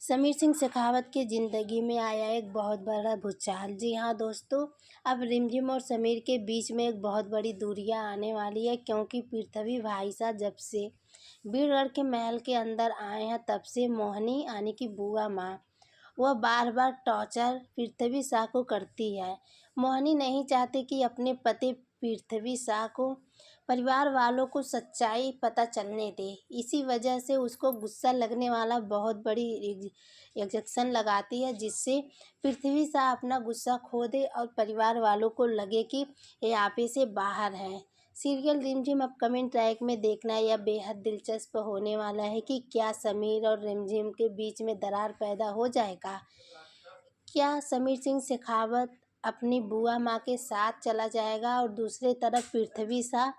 समीर सिंह शेखावत की ज़िंदगी में आया एक बहुत बड़ा भूचाल। जी हाँ दोस्तों, अब रिमझिम और समीर के बीच में एक बहुत बड़ी दूरियां आने वाली है, क्योंकि पृथ्वी भाई साहब जब से बीरगढ़ के महल के अंदर आए हैं तब से मोहिनी यानी कि बुआ माँ वह बार बार टॉर्चर पृथ्वी शाह को करती है। मोहिनी नहीं चाहती कि अपने पति पृथ्वी शाह को परिवार वालों को सच्चाई पता चलने दे। इसी वजह से उसको गुस्सा लगने वाला बहुत बड़ी इंजेक्शन लगाती है, जिससे पृथ्वी शाह अपना गुस्सा खो दे और परिवार वालों को लगे कि ये आपे से बाहर है। सीरियल रिमझिम अपकमिंग ट्रैक में देखना यह बेहद दिलचस्प होने वाला है कि क्या समीर और रिमझिम के बीच में दरार पैदा हो जाएगा। क्या समीर सिंह शेखावत अपनी बुआ माँ के साथ चला जाएगा और दूसरी तरफ पृथ्वी शाह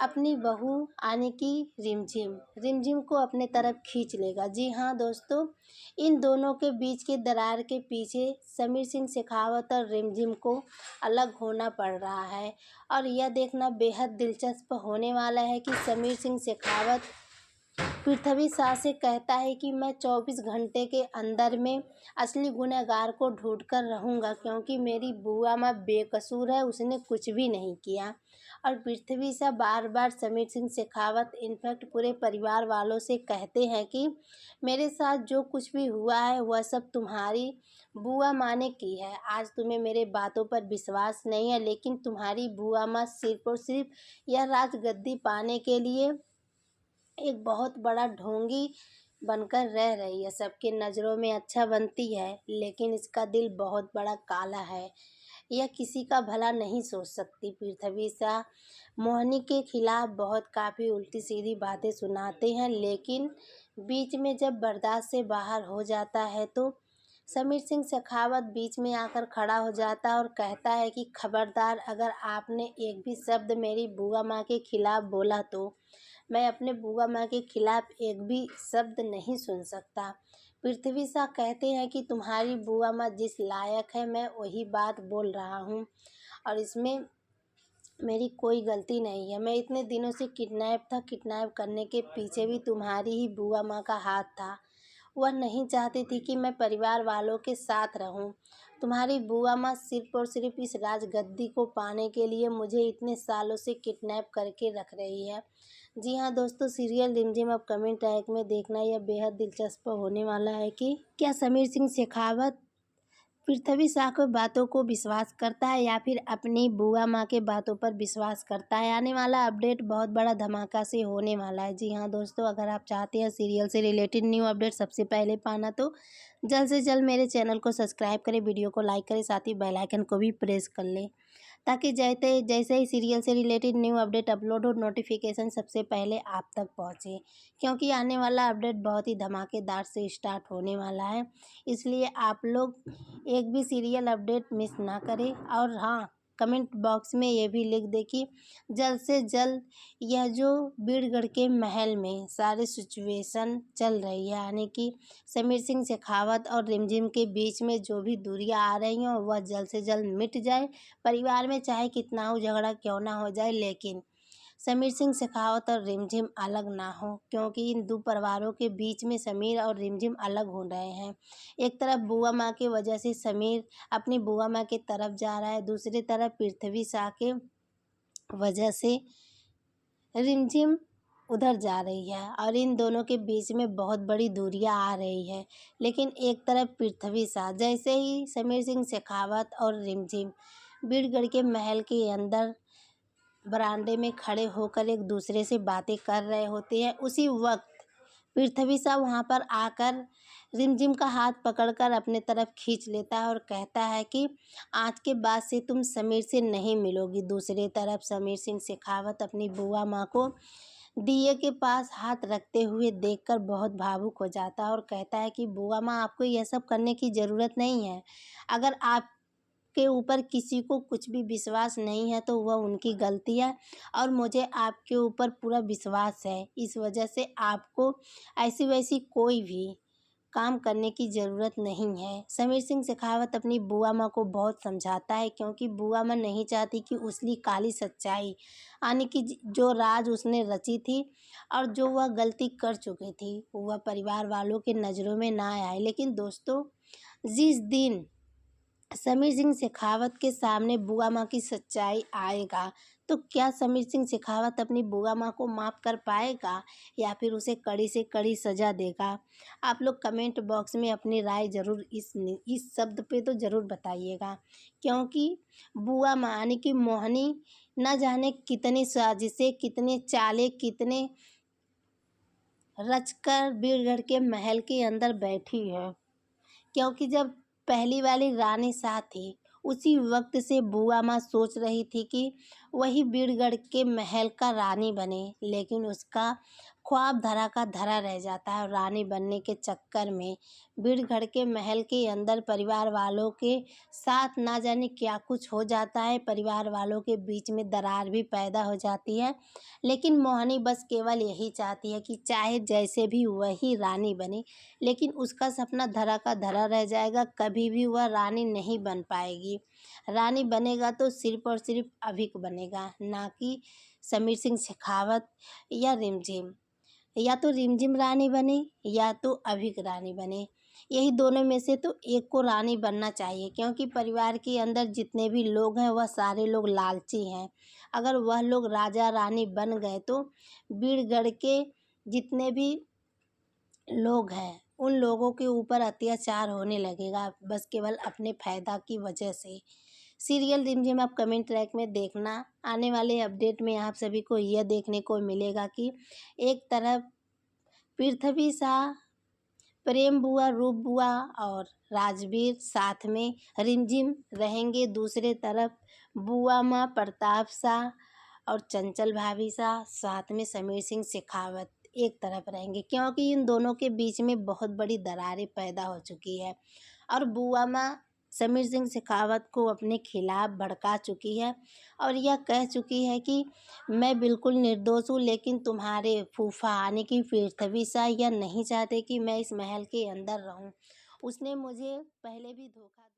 अपनी बहू यानी कि रिमझिम को अपने तरफ खींच लेगा। जी हाँ दोस्तों, इन दोनों के बीच के दरार के पीछे समीर सिंह शेखावत और रिमझिम को अलग होना पड़ रहा है, और यह देखना बेहद दिलचस्प होने वाला है कि समीर सिंह शेखावत पृथ्वी शाह से कहता है कि मैं 24 घंटे के अंदर में असली गुनहगार को ढूंढ कर रहूँगा, क्योंकि मेरी बुआ माँ बेकसूर है, उसने कुछ भी नहीं किया। और पृथ्वी शाह बार बार समीर सिंह शेखावत इनफैक्ट पूरे परिवार वालों से कहते हैं कि मेरे साथ जो कुछ भी हुआ है वह सब तुम्हारी बुआ माँ ने की है। आज तुम्हें मेरे बातों पर विश्वास नहीं है, लेकिन तुम्हारी बुआ माँ सिर्फ और सिर्फ यह राजगद्दी पाने के लिए एक बहुत बड़ा ढोंगी बनकर रह रही है। सबके नज़रों में अच्छा बनती है, लेकिन इसका दिल बहुत बड़ा काला है। यह किसी का भला नहीं सोच सकती। पृथ्वी शाह मोहिनी के खिलाफ बहुत काफ़ी उल्टी सीधी बातें सुनाते हैं, लेकिन बीच में जब बर्दाश्त से बाहर हो जाता है तो समीर सिंह शेखावत बीच में आकर खड़ा हो जाता है और कहता है कि खबरदार, अगर आपने एक भी शब्द मेरी बुआ माँ के खिलाफ बोला तो मैं अपने बुआ माँ के खिलाफ एक भी शब्द नहीं सुन सकता। पृथ्वी शाह कहते हैं कि तुम्हारी बुआ माँ जिस लायक है मैं वही बात बोल रहा हूँ, और इसमें मेरी कोई गलती नहीं है। मैं इतने दिनों से किडनैप करने के पीछे भी तुम्हारी ही बुआ माँ का हाथ था। वह नहीं चाहती थी कि मैं परिवार वालों के साथ रहूं। तुम्हारी बुआ माँ सिर्फ और सिर्फ इस राजगद्दी को पाने के लिए मुझे इतने सालों से किडनैप करके रख रही है। जी हाँ दोस्तों, सीरियल रिमझिम अपकमिंग ट्रैक में देखना यह बेहद दिलचस्प होने वाला है कि क्या समीर सिंह शेखावत पृथ्वी शाह की बातों को विश्वास करता है या फिर अपनी बुआ माँ के बातों पर विश्वास करता है। आने वाला अपडेट बहुत बड़ा धमाका से होने वाला है। जी हाँ दोस्तों, अगर आप चाहते हैं सीरियल से रिलेटेड न्यू अपडेट सबसे पहले पाना तो जल्द से जल्द मेरे चैनल को सब्सक्राइब करें, वीडियो को लाइक करें, साथ ही बेल आइकन को भी प्रेस कर लें, ताकि जैसे ही सीरियल से रिलेटेड न्यू अपडेट अपलोड हो नोटिफिकेशन सबसे पहले आप तक पहुँचे, क्योंकि आने वाला अपडेट बहुत ही धमाकेदार से स्टार्ट होने वाला है। इसलिए आप लोग एक भी सीरियल अपडेट मिस ना करें। और हाँ, कमेंट बॉक्स में ये भी लिख दे कि जल्द से जल्द यह जो बीरगढ़ के महल में सारी सिचुएशन चल रही है, यानी कि समीर सिंह शेखावत और रिमझिम के बीच में जो भी दूरियां आ रही हैं वह जल्द से जल्द मिट जाए। परिवार में चाहे कितना हो झगड़ा क्यों ना हो जाए, लेकिन समीर सिंह शेखावत और रिमझिम अलग ना हो, क्योंकि इन दो परिवारों के बीच में समीर और रिमझिम अलग हो रहे हैं। एक तरफ बुआ माँ की वजह से समीर अपनी बुआ माँ की तरफ जा रहा है, दूसरी तरफ पृथ्वी शाह के वजह से रिमझिम उधर जा रही है, और इन दोनों के बीच में बहुत बड़ी दूरियां आ रही है। लेकिन एक तरफ पृथ्वी शाह, जैसे ही समीर सिंह शेखावत और रिमझिम बीरगढ़ के महल के अंदर बरामदे में खड़े होकर एक दूसरे से बातें कर रहे होते हैं, उसी वक्त पृथ्वी शाह वहाँ पर आकर रिमझिम का हाथ पकड़कर अपने तरफ खींच लेता है और कहता है कि आज के बाद से तुम समीर से नहीं मिलोगी। दूसरी तरफ समीर सिंह शेखावत अपनी बुआ माँ को दिए के पास हाथ रखते हुए देखकर बहुत भावुक हो जाता है और कहता है कि बुआ माँ, आपको यह सब करने की ज़रूरत नहीं है। अगर आप के ऊपर किसी को कुछ भी विश्वास नहीं है तो वह उनकी गलती है, और मुझे आपके ऊपर पूरा विश्वास है। इस वजह से आपको ऐसी वैसी कोई भी काम करने की ज़रूरत नहीं है। समीर सिंह शेखावत अपनी बुआ माँ को बहुत समझाता है, क्योंकि बुआ माँ नहीं चाहती कि उसकी काली सच्चाई यानी कि जो राज उसने रची थी और जो वह गलती कर चुकी थी वह परिवार वालों के नज़रों में ना आए। लेकिन दोस्तों, जिस दिन समीर सिंह शेखावत के सामने बुआ माँ की सच्चाई आएगा, तो क्या समीर सिंह शेखावत अपनी बुआ माँ को माफ़ कर पाएगा या फिर उसे कड़ी से कड़ी सज़ा देगा? आप लोग कमेंट बॉक्स में अपनी राय ज़रूर इस शब्द पे तो ज़रूर बताइएगा, क्योंकि बुआ माँ यानी कि मोहिनी न जाने कितनी साजिशें, कितने चालें, कितने रचकर बीरगढ़ के महल के अंदर बैठी है। क्योंकि जब पहली वाली रानी शाह थी, उसी वक्त से बुआ माँ सोच रही थी कि वही बीरगढ़ के महल का रानी बने, लेकिन उसका ख्वाब धरा का धरा रह जाता है और रानी बनने के चक्कर में बीरगढ़ के महल के अंदर परिवार वालों के साथ ना जाने क्या कुछ हो जाता है। परिवार वालों के बीच में दरार भी पैदा हो जाती है। लेकिन मोहिनी बस केवल यही चाहती है कि चाहे जैसे भी वही रानी बने, लेकिन उसका सपना धरा का धरा रह जाएगा, कभी भी वह रानी नहीं बन पाएगी। रानी बनेगा तो सिर्फ और सिर्फ अभिक बनेगा, ना कि समीर सिंह शेखावत या रिमझिम। या तो रिमझिम रानी बने या तो अभिक रानी बने, यही दोनों में से तो एक को रानी बनना चाहिए, क्योंकि परिवार के अंदर जितने भी लोग हैं वह सारे लोग लालची हैं। अगर वह लोग राजा रानी बन गए तो बीरगढ़ के जितने भी लोग हैं उन लोगों के ऊपर अत्याचार होने लगेगा, बस केवल अपने फ़ायदा की वजह से। सीरियल रिमझिम आप कमेंट ट्रैक में देखना। आने वाले अपडेट में आप सभी को यह देखने को मिलेगा कि एक तरफ पृथ्वी शाह, प्रेम बुआ, रूप बुआ और राजवीर साथ में रिमझिम रहेंगे, दूसरे तरफ बुआ माँ, प्रताप शाह और चंचल भाभी शाह साथ में समीर सिंह शेखावत एक तरफ रहेंगे, क्योंकि इन दोनों के बीच में बहुत बड़ी दरारें पैदा हो चुकी है और बुआ माँ समीर सिंह शेखावत को अपने खिलाफ भड़का चुकी है और यह कह चुकी है कि मैं बिल्कुल निर्दोष हूँ, लेकिन तुम्हारे फूफा यानी कि पृथ्वी शाह यह नहीं चाहते कि मैं इस महल के अंदर रहूँ। उसने मुझे पहले भी धोखा